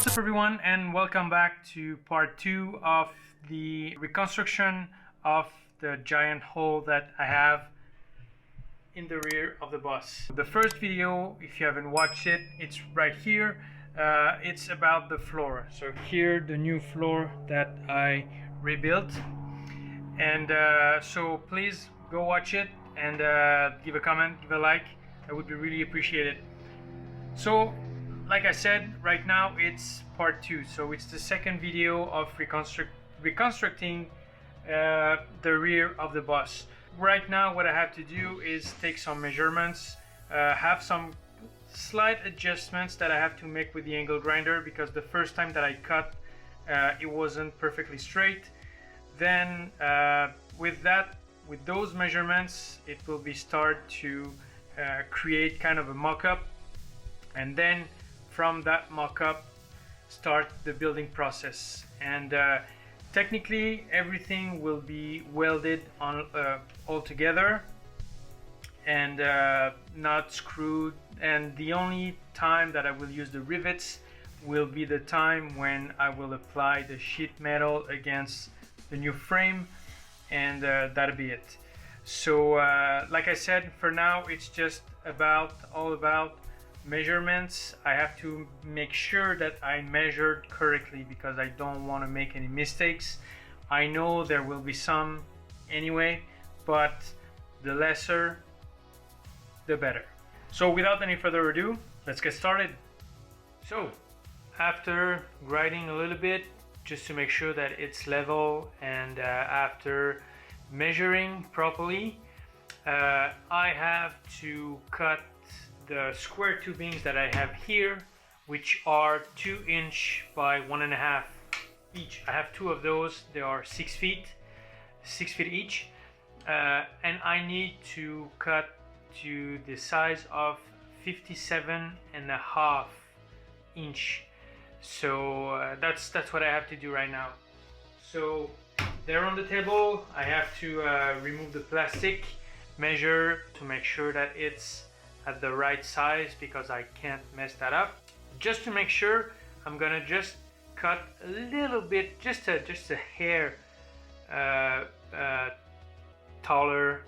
What's up everyone, and welcome back to part 2 of the reconstruction of the giant hole that I have in the rear of the bus. The first video, if you haven't watched it, it's right here. It's about the floor. So here, the new floor that I rebuilt, and so please go watch it and give a comment, give a like. That would be really appreciated. So like I said, right now it's part 2, so it's the second video of reconstructing the rear of the bus. Right now what I have to do is take some measurements, have some slight adjustments that I have to make with the angle grinder, because the first time that I cut it wasn't perfectly straight. Then with those measurements, it will be start to create kind of a mock-up, and then from that mock-up start the building process. And technically everything will be welded on all together and not screwed, and the only time that I will use the rivets will be the time when I will apply the sheet metal against the new frame, and that'll be it. So like I said, for now it's just all about measurements. I have to make sure that I measured correctly, because I don't want to make any mistakes. I know there will be some anyway, but the lesser the better. So without any further ado, let's get started. So after grinding a little bit just to make sure that it's level, and after measuring properly, I have to cut the square tubings that I have here, which are 2 inch by 1.5 each. I have 2 of those. They are 6 feet each, and I need to cut to the size of 57.5 inch. So that's what I have to do right now. So they're on the table. I have to remove the plastic, measure to make sure that it's at the right size, because I can't mess that up. Just to make sure, I'm gonna just cut a little bit, just a hair taller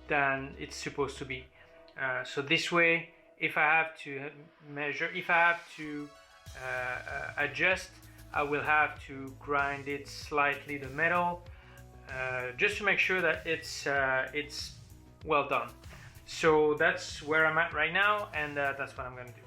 than it's supposed to be. So this way, if I have to measure, if I have to adjust, I will have to grind it slightly, the metal, just to make sure that it's well done. So that's where I'm at right now, and that's what I'm going to do.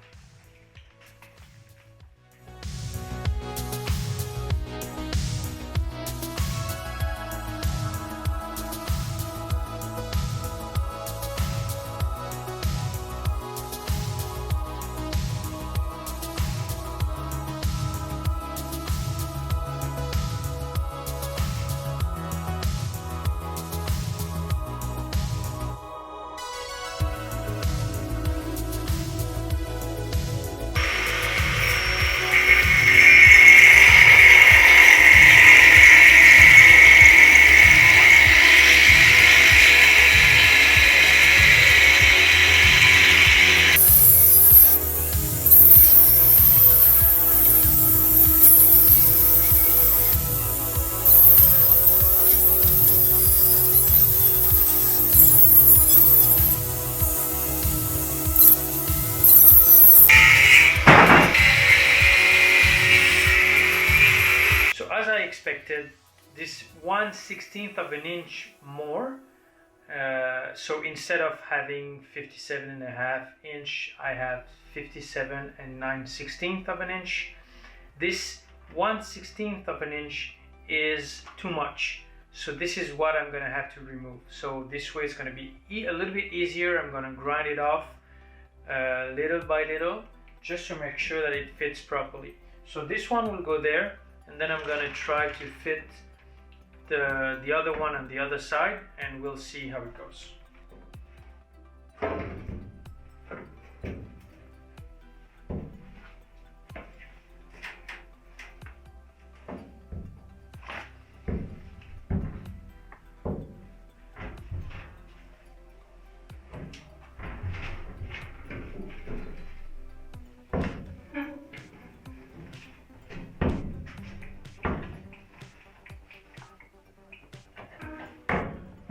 As I expected, this 1/16 of an inch more. So instead of having 57.5 inch, I have 57 9/16 of an inch. This 1/16 of an inch is too much. So this is what I'm gonna have to remove. So this way it's gonna be a little bit easier. I'm gonna grind it off little by little, just to make sure that it fits properly. So this one will go there, and then I'm gonna try to fit the other one on the other side, and we'll see how it goes.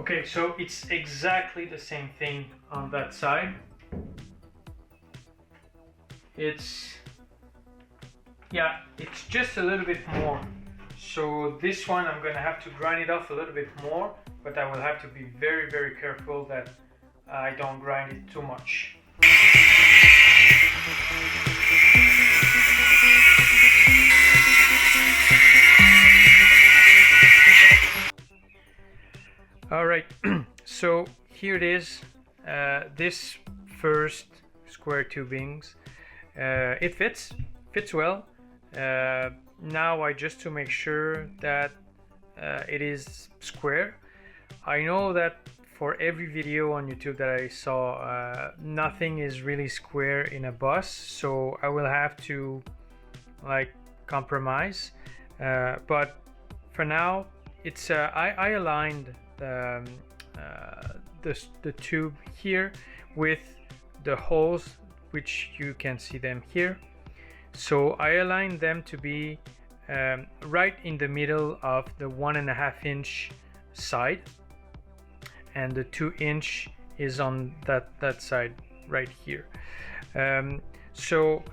Okay, so it's exactly the same thing on that side. It's just a little bit more. So this one I'm gonna have to grind it off a little bit more, but I will have to be very, very careful that I don't grind it too much. All right, so here it is. This first square tubings, it fits well. Now I just to make sure that it is square. I know that for every video on YouTube that I saw, nothing is really square in a bus, so I will have to like compromise. But for now, it's I aligned the tube here with the holes, which you can see them here. So I aligned them to be right in the middle of the 1.5 inch side, and the 2 inch is on that side right here. So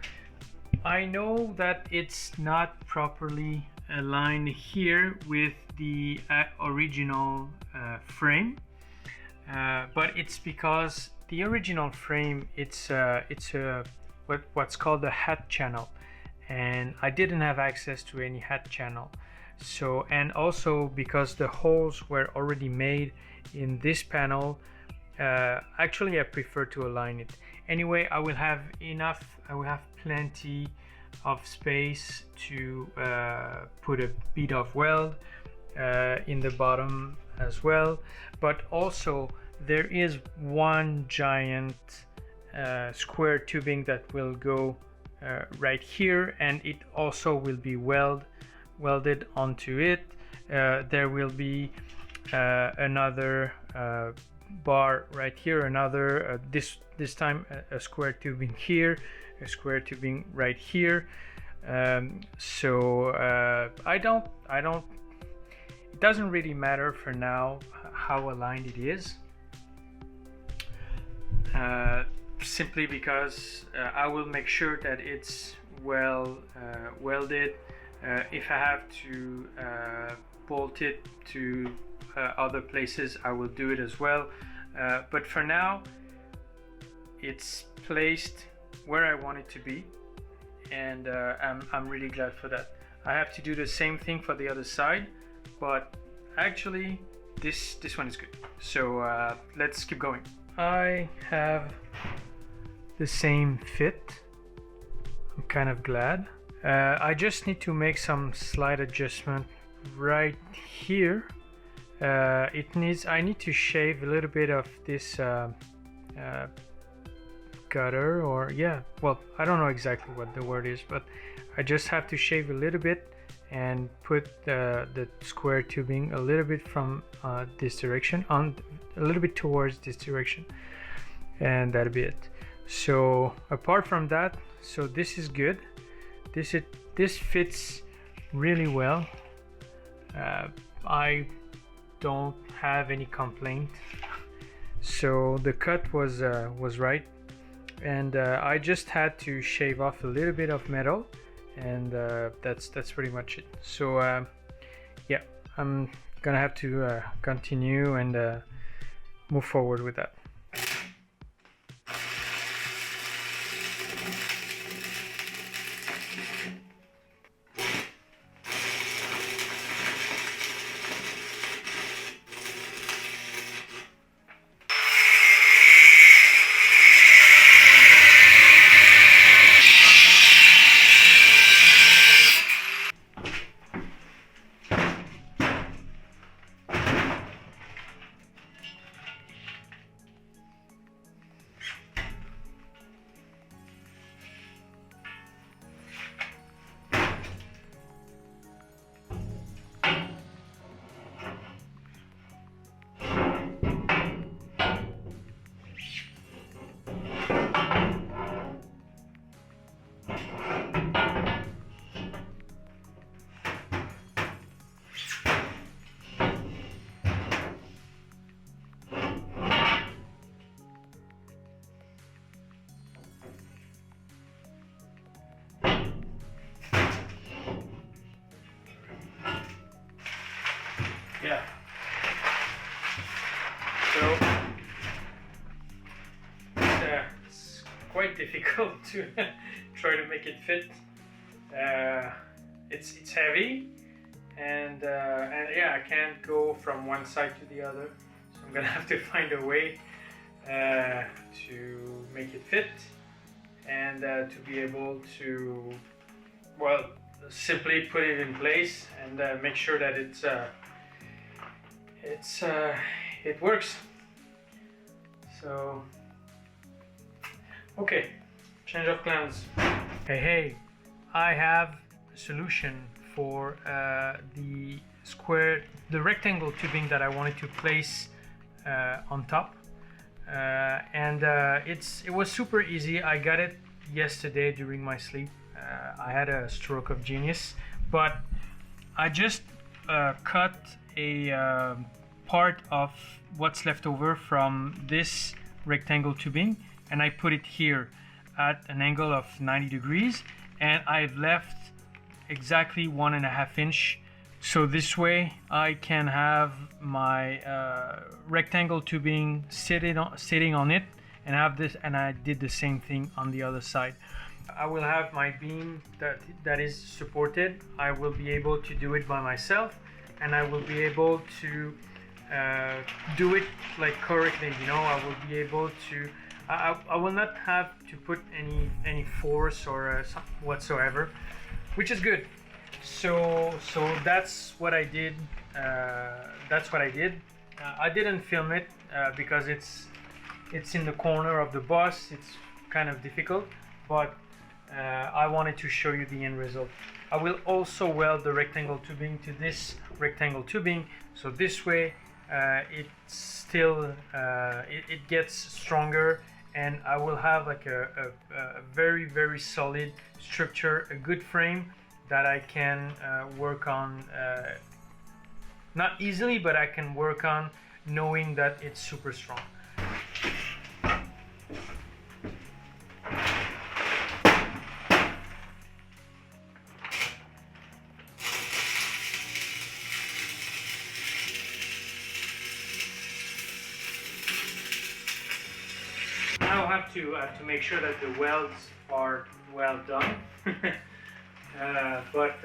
I know that it's not properly aligned here with the original frame, but it's because the original frame, it's what's called a hat channel, and I didn't have access to any hat channel. So, and also because the holes were already made in this panel, actually I prefer to align it. Anyway, I will have plenty of space to put a bead of weld in the bottom as well, but also there is one giant square tubing that will go right here, and it also will be welded onto it. There will be another bar right here, another this time a square tubing here, a square tubing right here. So I don't it doesn't really matter for now how aligned it is, simply because I will make sure that it's well welded. If I have to bolt it to other places, I will do it as well, but for now it's placed where I want it to be, and I'm really glad for that. I have to do the same thing for the other side, but actually this one is good. So let's keep going. I have the same fit. I'm kind of glad. I just need to make some slight adjustment right here. I need to shave a little bit of this gutter, or well, I don't know exactly what the word is, but I just have to shave a little bit and put the square tubing a little bit from this direction, on a little bit towards this direction, and that'll be it. So apart from that, so this is good. This fits really well. I don't have any complaint. So the cut was right, and I just had to shave off a little bit of metal, and that's pretty much it. So yeah, I'm gonna have to continue and move forward with that. yeah. So it's quite difficult to try to make it fit. It's heavy, and yeah, I can't go from one side to the other, so I'm gonna have to find a way to make it fit, and to be able to, well, simply put it in place and make sure that it works. So okay, change of plans. Hey, I have a solution for the rectangle tubing that I wanted to place on top, and it was super easy. I got it yesterday during my sleep. I had a stroke of genius, but I just cut a part of what's left over from this rectangle tubing, and I put it here at an angle of 90 degrees, and I've left exactly 1.5 inch, so this way I can have my rectangle tubing sitting on it, and have this, and I did the same thing on the other side. I will have my beam that is supported. I will be able to do it by myself, and I will be able to do it like correctly, you know. I will be able to I will not have to put any force or whatsoever, which is good. So that's what I did. I didn't film it because it's in the corner of the bus. It's kind of difficult, but I wanted to show you the end result. I will also weld the rectangle tubing to this rectangle tubing, so this way it's still it gets stronger, and I will have like a very solid structure, a good frame that I can work on, not easily, but I can work on knowing that it's super strong. Now I have to make sure that the welds are well done. But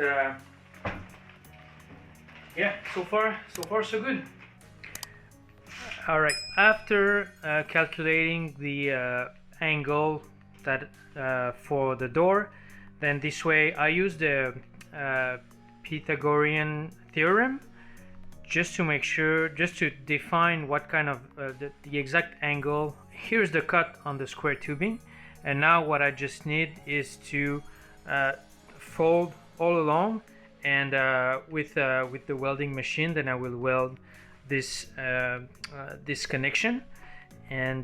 yeah, so far so good. All right, after calculating the angle that for the door, then this way I use the Pythagorean theorem just to make sure, just to define what kind of the exact angle. Here's the cut on the square tubing, and now what I just need is to fold all along, and with the welding machine, then I will weld this this connection, and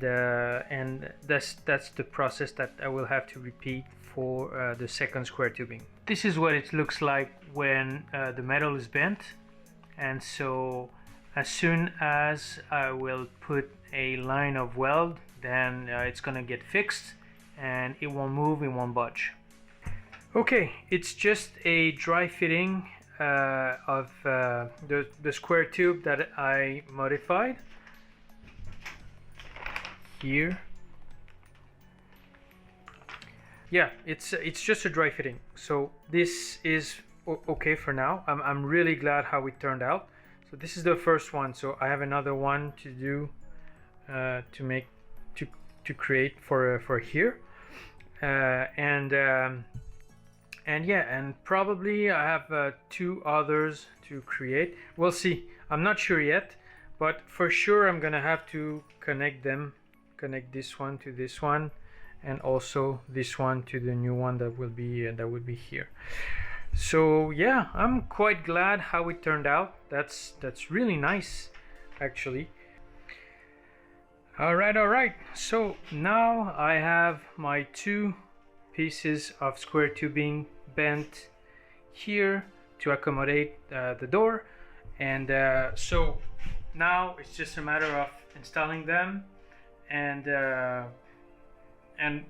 that's the process that I will have to repeat for the second square tubing. This is what it looks like when the metal is bent, and so as soon as I will put a line of weld, then it's gonna get fixed and it won't move, it won't budge. Okay, it's just a dry fitting of the square tube that I modified here. Yeah, it's just a dry fitting, so this is okay for now. I'm really glad how it turned out. So this is the first one, so I have another one to do to create for here, and yeah, and probably I have 2 others to create. We'll see, I'm not sure yet, but for sure I'm gonna have to connect this one to this one, and also this one to the new one that will be here. So yeah, I'm quite glad how it turned out. That's really nice, actually. All right, so now I have my 2 pieces of square tubing bent here to accommodate the door, and so now it's just a matter of installing them and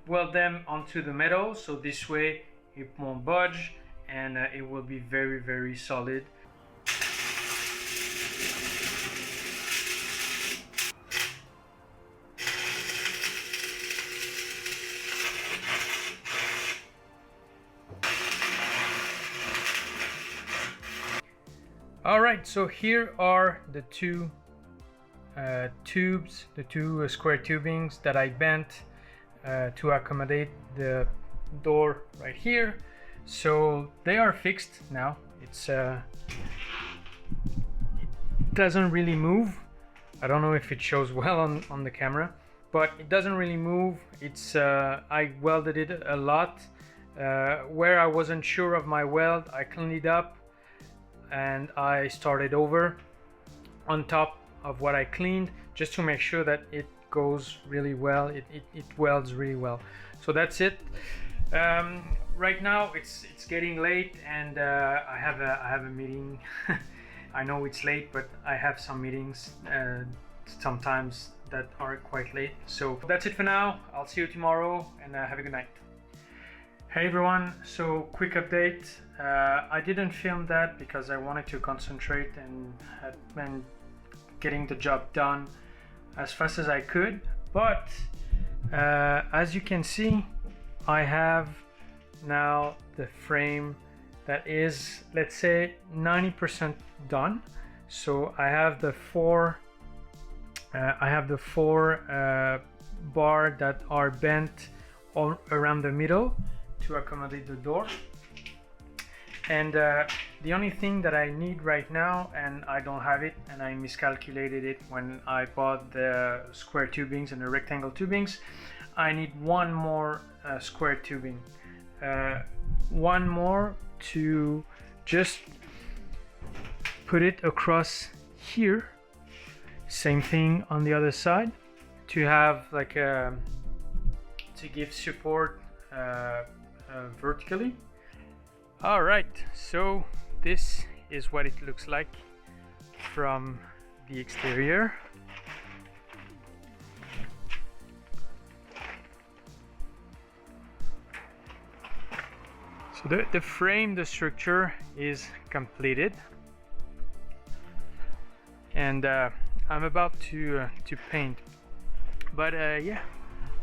weld them onto the metal, so this way it won't budge and it will be very solid. Alright, so here are the two tubes, the two square tubings that I bent to accommodate the door right here. So they are fixed now. It doesn't really move. I don't know if it shows well on the camera, but it doesn't really move. I welded it a lot. Where I wasn't sure of my weld, I cleaned it up and I started over on top of what I cleaned, just to make sure that it goes really well, it welds really well. So that's it. Right now it's getting late, and I have a meeting. I know it's late, but I have some meetings sometimes that are quite late. So that's it for now. I'll see you tomorrow, and have a good night. Hey everyone, so quick update. I didn't film that because I wanted to concentrate and getting the job done as fast as I could, but as you can see, I have now the frame that is, let's say, 90% done. So I have the four bar that are bent all around the middle to accommodate the door, and the only thing that I need right now, and I don't have it, and I miscalculated it when I bought the square tubings and the rectangle tubings, I need one more square tubing, one more to just put it across here. Same thing on the other side, to have like to give support vertically. All right, so this is what it looks like from the exterior. So the frame, the structure is completed, and I'm about to paint. But yeah,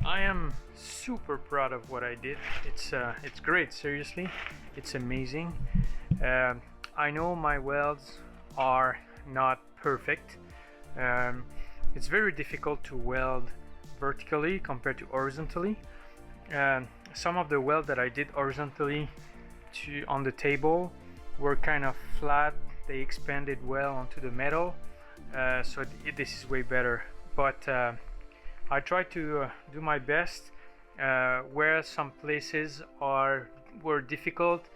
I am super proud of what I did. It's great, seriously. It's amazing. I know my welds are not perfect. It's very difficult to weld vertically compared to horizontally. Some of the welds that I did horizontally on the table were kind of flat. They expanded well onto the metal, so this is way better. But I try to do my best. Where some places were difficult,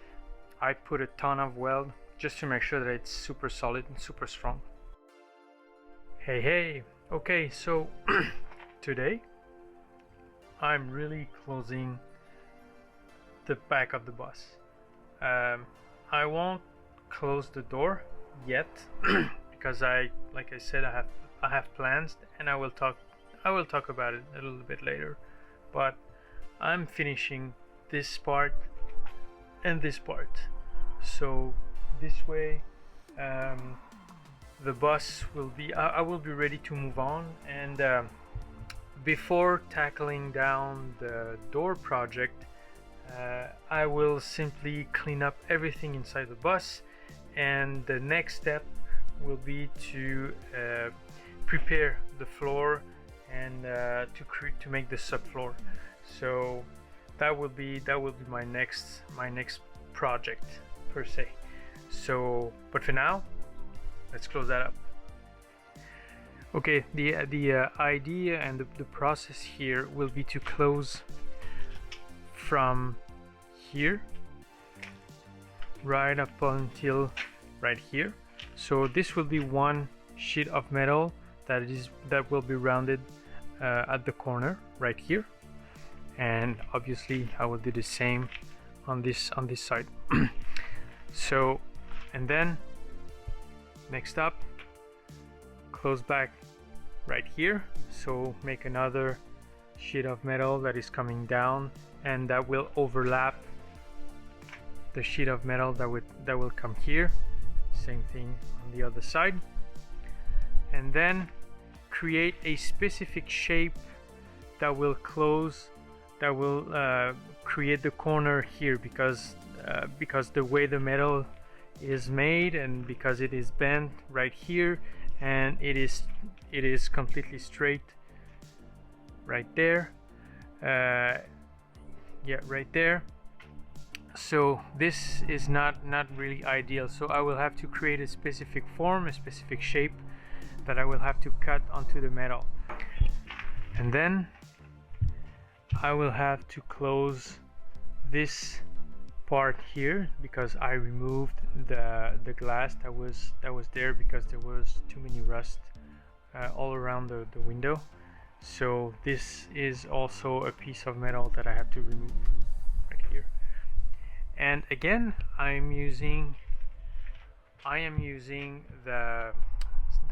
I put a ton of weld just to make sure that it's super solid and super strong. Hey, okay, so today I'm really closing the back of the bus. I won't close the door yet because like I said, I have plans, and I will talk about it a little bit later. But I'm finishing this part and this part, so this way the bus will be I will be ready to move on. And before tackling down the door project, I will simply clean up everything inside the bus, and the next step will be to prepare the floor and to make the subfloor. So that will be my next project per se. So, but for now, let's close that up. Okay, the idea and the process here will be to close from here right up until right here. So this will be one sheet of metal that will be rounded at the corner right here, and obviously I will do the same on this side. So, and then next up, close back right here, so make another sheet of metal that is coming down, and that will overlap the sheet of metal that will come here. Same thing on the other side, and then create a specific shape that will create the corner here, because the way the metal is made, and because it is bent right here, and it is completely straight right there. Yeah, right there. So this is not really ideal, so I will have to create a specific form, a specific shape that I will have to cut onto the metal, and then I will have to close this part here because I removed the glass that was there because there was too many rust all around the window. So this is also a piece of metal that I have to remove right here. And again, I am using the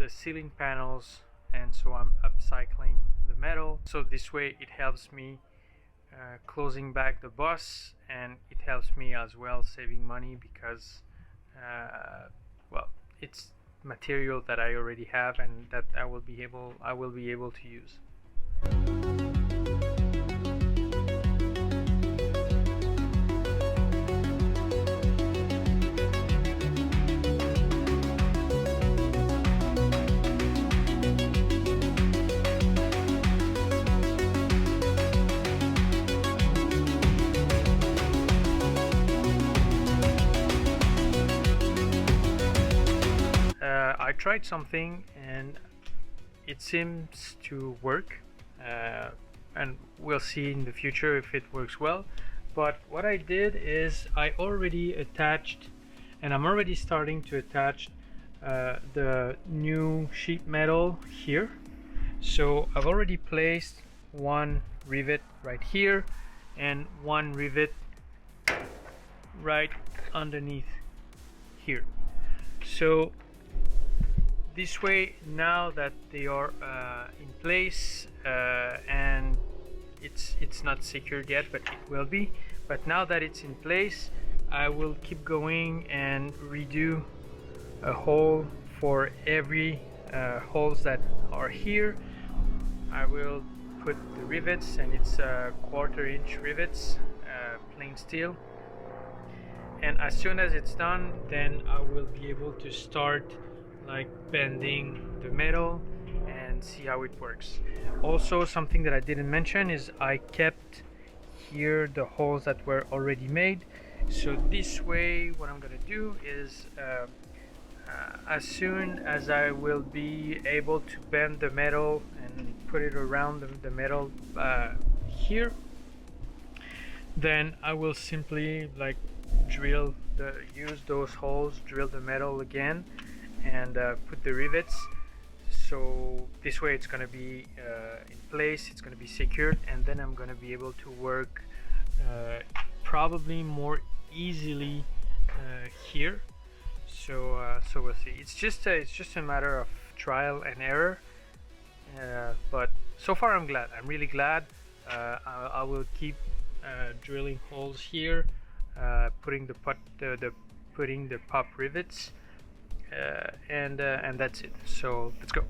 ceiling panels, and so I'm upcycling the metal, so this way it helps me closing back the bus, and it helps me as well saving money because well, it's material that I already have and that I will be able to use. I tried something and it seems to work, and we'll see in the future if it works well. But what I did is I already attached, and I'm already starting to attach the new sheet metal here. So I've already placed one rivet right here and one rivet right underneath here. So this way, now that they are in place, and it's not secured yet, but it will be. But now that it's in place, I will keep going and redo a hole for every holes that are here. I will put the rivets, and it's 1/4 inch rivets, plain steel. And as soon as it's done, then I will be able to start like bending the metal and see how it works. Also, something that I didn't mention is I kept here the holes that were already made. So this way, what I'm gonna do is as soon as I will be able to bend the metal and put it around the metal here, then I will simply like use those holes, drill the metal again, and put the rivets. So this way it's going to be in place, it's going to be secured, and then I'm going to be able to work probably more easily here. So we'll see. It's just a matter of trial and error, but so far I'm glad. I'm really glad. I will keep drilling holes here, putting the pop rivets, and that's it. So let's go.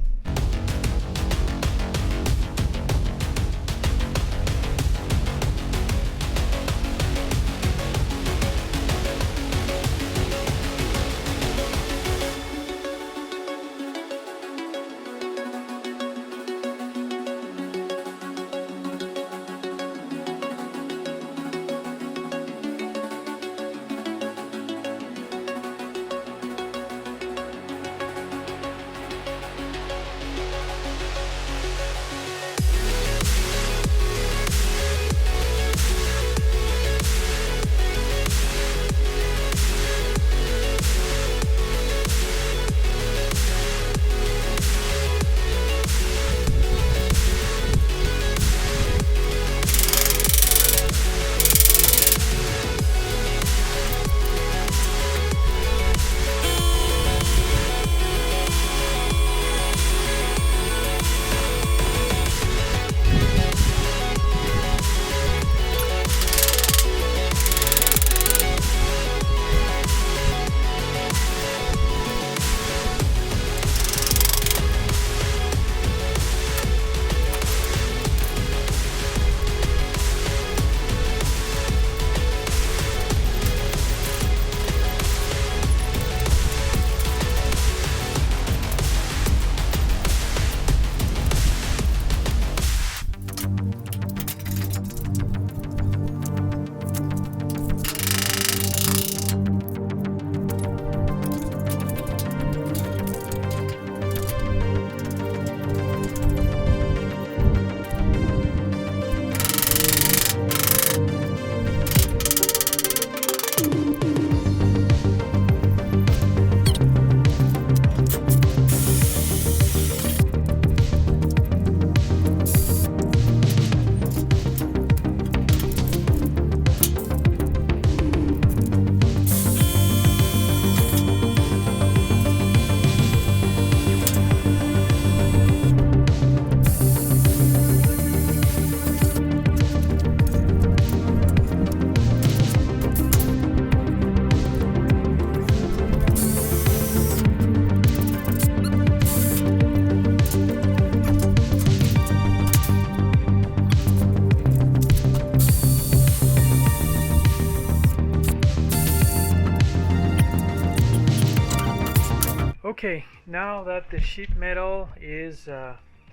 Okay, now that the sheet metal is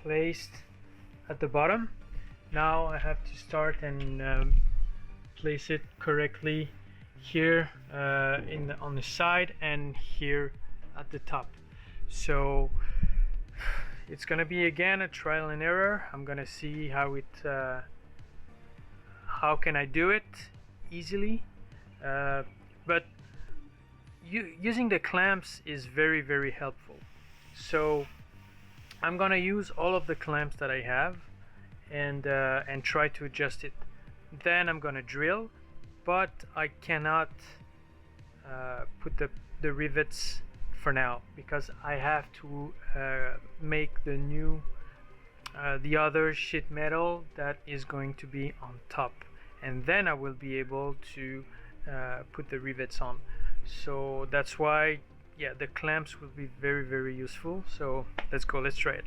placed at the bottom, now I have to start and place it correctly here on the side and here at the top. So it's gonna be again a trial and error. I'm gonna see how can I do it easily, but using the clamps is very helpful. So I'm gonna use all of the clamps that I have and try to adjust it. Then I'm gonna drill, but I cannot put the rivets for now because I have to make the other sheet metal that is going to be on top, and then I will be able to put the rivets on. So that's why, yeah, the clamps will be very useful. So let's try it.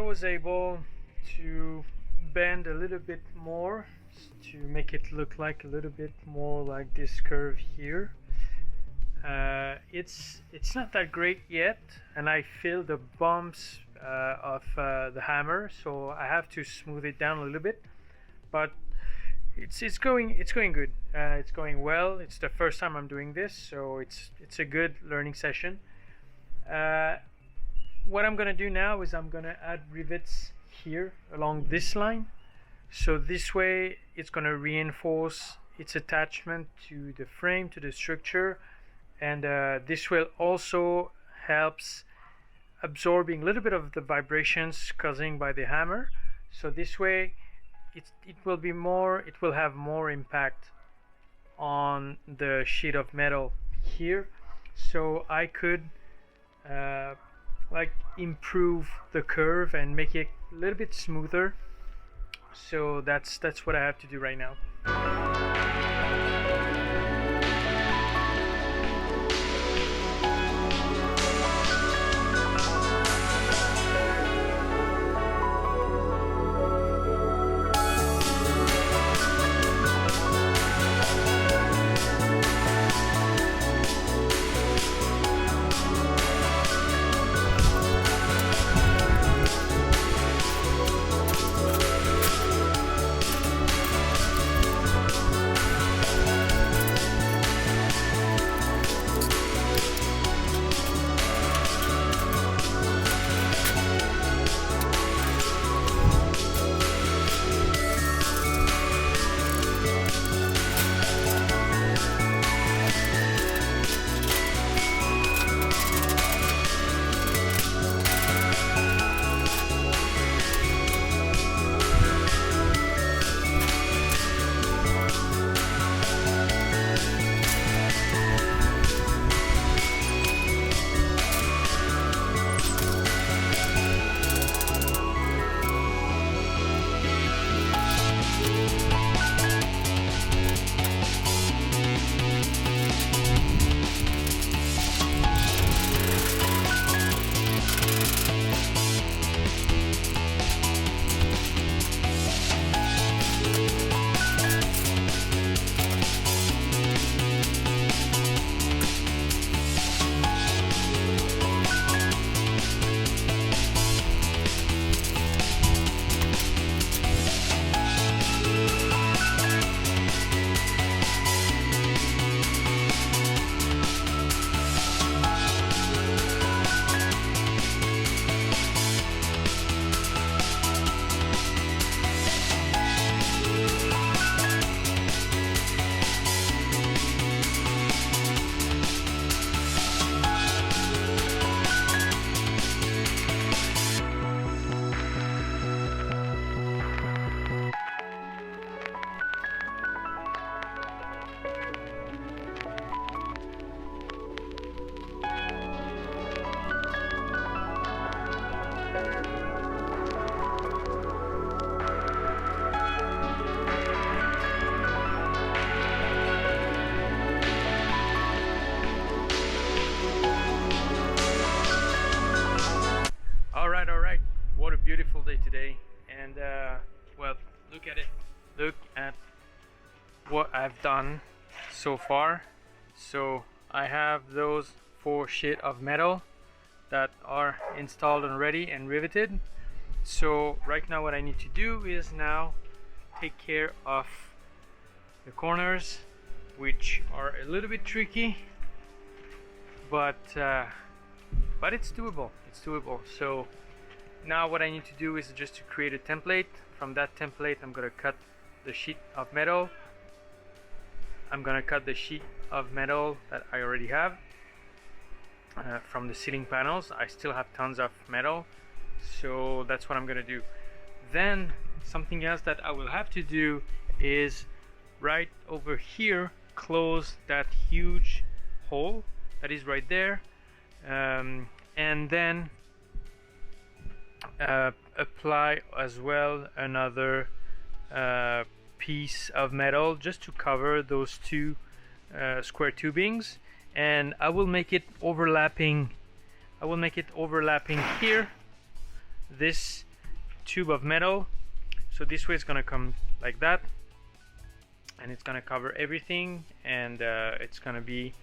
Was able to bend a little bit more to make it look like a little bit more like this curve here. It's not that great yet, and I feel the bumps of the hammer, so I have to smooth it down a little bit, but it's going good. It's going well. It's the first time I'm doing this, so it's a good learning session. What I'm gonna do now is I'm gonna add rivets here along this line, so this way it's gonna reinforce its attachment to the frame, to the structure, and this will also helps absorbing a little bit of the vibrations causing by the hammer. So this way it will have more impact on the sheet of metal here, so I could like improve the curve and make it a little bit smoother. So that's what I have to do right now. what I've done so far. So I have those 4 sheets of metal that are installed already and riveted. So right now what I need to do is now take care of the corners, which are a little bit tricky, but it's doable. It's doable. So now what I need to do is just to create a template. From that template I'm gonna cut the sheet of metal. I'm gonna cut the sheet of metal that I already have from the ceiling panels. I still have tons of metal, so that's what I'm gonna do. Then something else that I will have to do is right over here close that huge hole that is right there, and then apply as well another piece of metal just to cover those 2 square tubings, and I will make it overlapping. I will make it overlapping here, this tube of metal. So this way it's gonna come like that, and it's gonna cover everything, and it's gonna be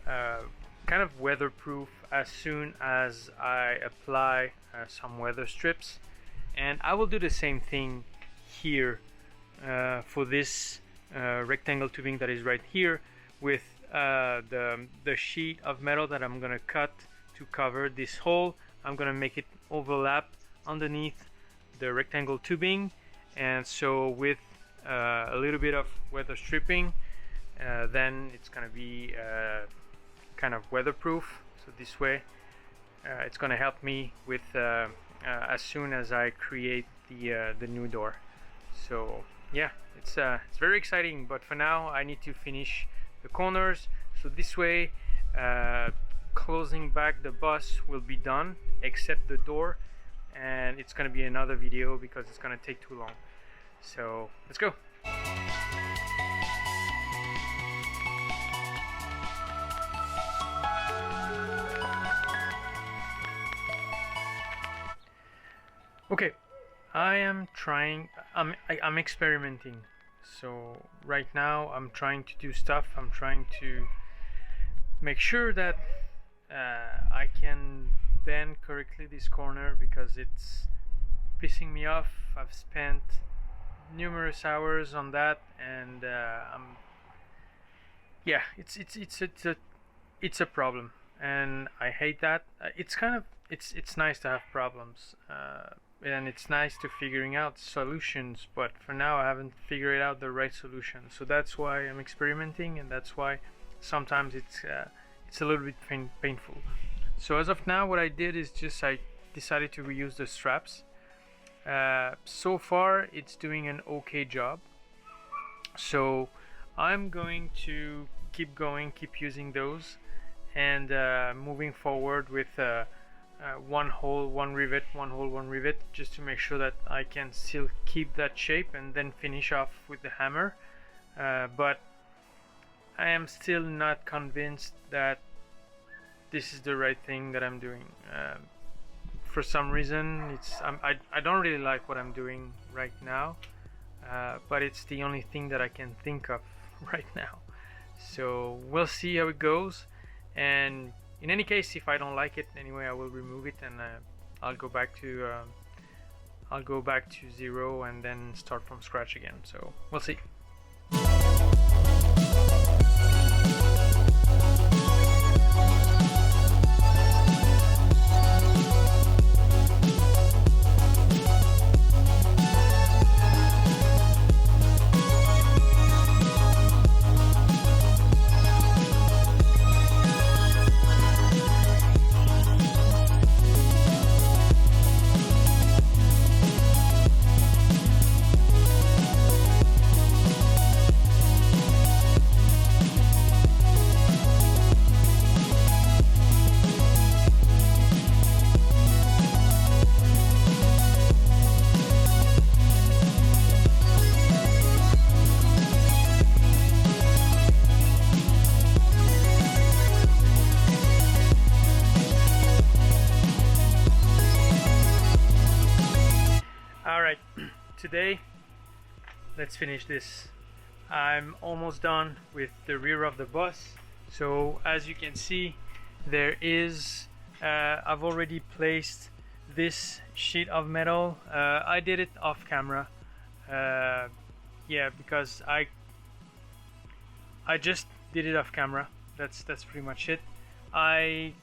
kind of weatherproof as soon as I apply some weather strips. And I will do the same thing here for this rectangle tubing that is right here, with the sheet of metal that I'm gonna cut to cover this hole. I'm gonna make it overlap underneath the rectangle tubing, and so with a little bit of weather stripping, then it's gonna be kind of weatherproof. So this way it's gonna help me with as soon as I create the new door. So yeah, it's very exciting, but for now I need to finish the corners. So this way closing back the bus will be done, except the door, and it's gonna be another video because it's gonna take too long. So let's go. Okay, I'm experimenting. So right now I'm trying to do stuff. I'm trying to make sure that I can bend correctly this corner, because it's pissing me off. I've spent numerous hours on that, and yeah, it's a problem, and I hate that. It's nice to have problems, and it's nice to figuring out solutions, but for now I haven't figured out the right solution. So that's why I'm experimenting, and that's why sometimes it's a little bit painful. So as of now, what I did is just I decided to reuse the straps. So far it's doing an okay job, so I'm going to keep using those, and moving forward with one hole, one rivet, one hole, one rivet, just to make sure that I can still keep that shape, and then finish off with the hammer. But I am still not convinced that this is the right thing that I'm doing. For some reason I don't really like what I'm doing right now, but it's the only thing that I can think of right now. So we'll see how it goes, and in any case, if I don't like it anyway, I will remove it, and I'll go back to 0 and then start from scratch again. So we'll see. Today, let's finish this I'm almost done with the rear of the bus. So as you can see, there is I've already placed this sheet of metal. I did it off camera, yeah, because I just did it off camera. That's pretty much it. I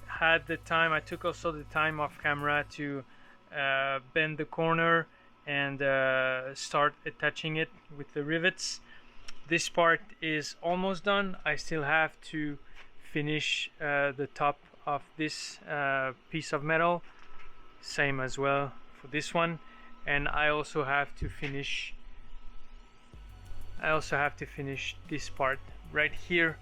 had the time, I took also the time off camera to bend the corner and start attaching it with the rivets. This part is almost done. I still have to finish the top of this piece of metal, same as well for this one, and I also have to finish this part right here.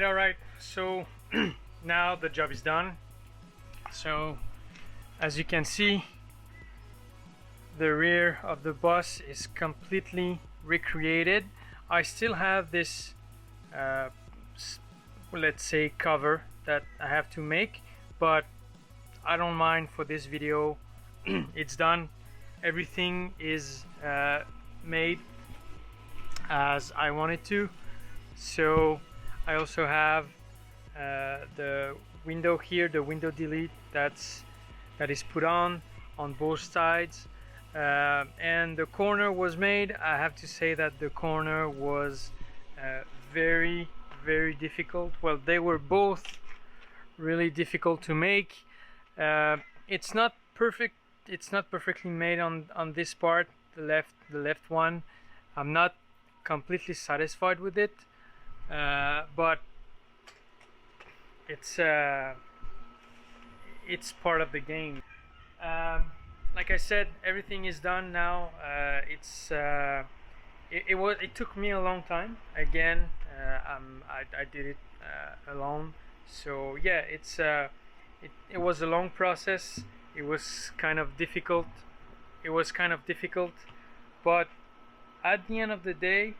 All right, so now the job is done. So as you can see, the rear of the bus is completely recreated. I still have this let's say cover that I have to make, but I don't mind for this video. It's done. Everything is made as I wanted to. So I also have the window here, the window delete that is put on both sides, and the corner was made. I have to say that the corner was very difficult. Well, they were both really difficult to make. It's not perfect. It's not perfectly made on this part, the left one. I'm not completely satisfied with it. But it's part of the game. Like I said, everything is done now. It took me a long time. Again, I did it alone. So yeah, it was a long process. It was kind of difficult. But at the end of the day,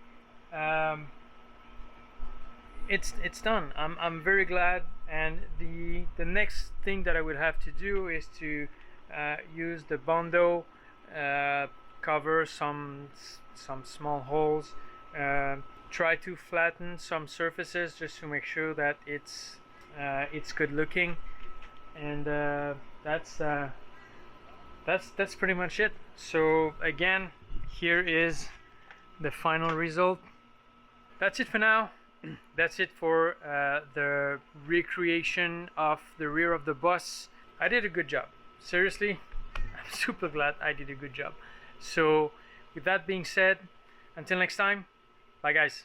it's done. I'm very glad, and the next thing that I would have to do is to use the Bondo, cover some small holes, try to flatten some surfaces just to make sure that it's good looking, and that's pretty much it. So again, here is the final result. That's it for now. That's it for the recreation of the rear of the bus. I did a good job. Seriously, I'm super glad I did a good job. So with that being said, until next time, bye guys.